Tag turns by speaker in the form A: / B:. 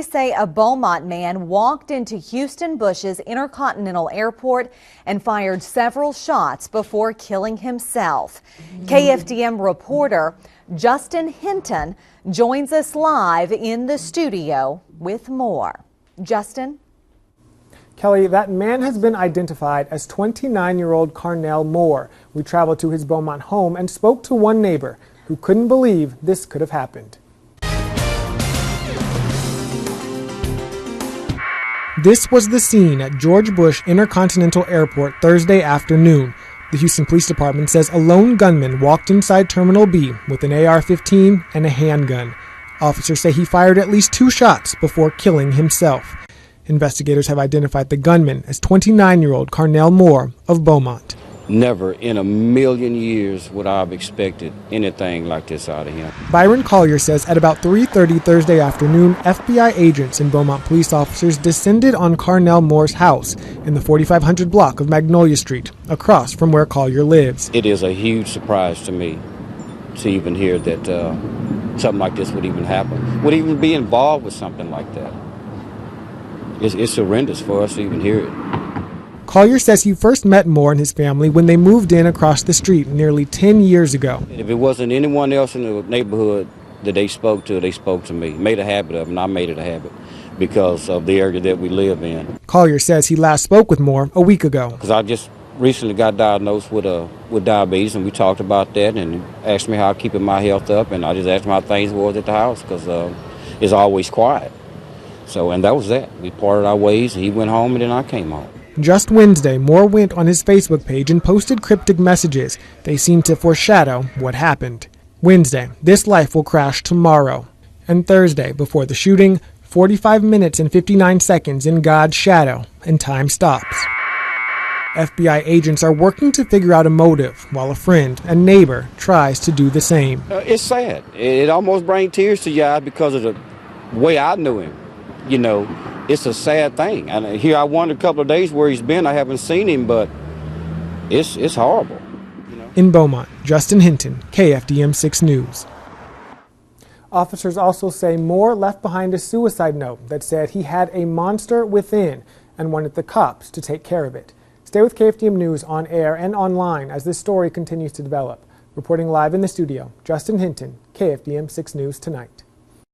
A: Authorities say a Beaumont man walked into Houston Bush's Intercontinental Airport and fired several shots before killing himself. KFDM reporter Justin Hinton joins us live in the studio with more. Justin?
B: Kelly, that man has been identified as 29-year-old Carnell Moore. We traveled to his Beaumont home and spoke to one neighbor who couldn't believe this could have happened. This was the scene at George Bush Intercontinental Airport Thursday afternoon. The Houston Police Department says a lone gunman walked inside Terminal B with an AR-15 and a handgun. Officers say he fired at least 2 shots before killing himself. Investigators have identified the gunman as 29-year-old Carnell Moore of Beaumont.
C: Never in a million years would I have expected anything like this out of him.
B: Byron Collier says at about 3:30 Thursday afternoon, FBI agents and Beaumont police officers descended on Carnell Moore's house in the 4500 block of Magnolia Street, across from where Collier lives.
C: It is a huge surprise to me to even hear that something like this would even happen, would even be involved with something like that. It's horrendous for us to even hear it.
B: Collier says he first met Moore and his family when they moved in across the street nearly 10 years ago.
C: If it wasn't anyone else in the neighborhood that they spoke to me. Made a habit of it, and I made it a habit because of the area that we live in.
B: Collier says he last spoke with Moore a week ago.
C: Because I just recently got diagnosed with diabetes, and we talked about that, and he asked me how I'm keeping my health up, and I just asked him how things was at the house because it's always quiet. So, and that was that. We parted our ways, and he went home, and then I came home.
B: Just Wednesday, Moore went on his Facebook page and posted cryptic messages. They seem to foreshadow what happened. Wednesday, this life will crash tomorrow. And Thursday, before the shooting, 45 minutes and 59 seconds in God's shadow, and time stops. FBI agents are working to figure out a motive, while a friend, a neighbor, tries to do the same.
C: It's sad. It almost brings tears to your eyes because of the way I knew him. You know, it's a sad thing. And here I wondered a couple of days where he's been. I haven't seen him, but it's horrible. You know?
B: In Beaumont, Justin Hinton, KFDM 6 News. Officers also say Moore left behind a suicide note that said he had a monster within and wanted the cops to take care of it. Stay with KFDM News on air and online as this story continues to develop. Reporting live in the studio, Justin Hinton, KFDM 6 News Tonight.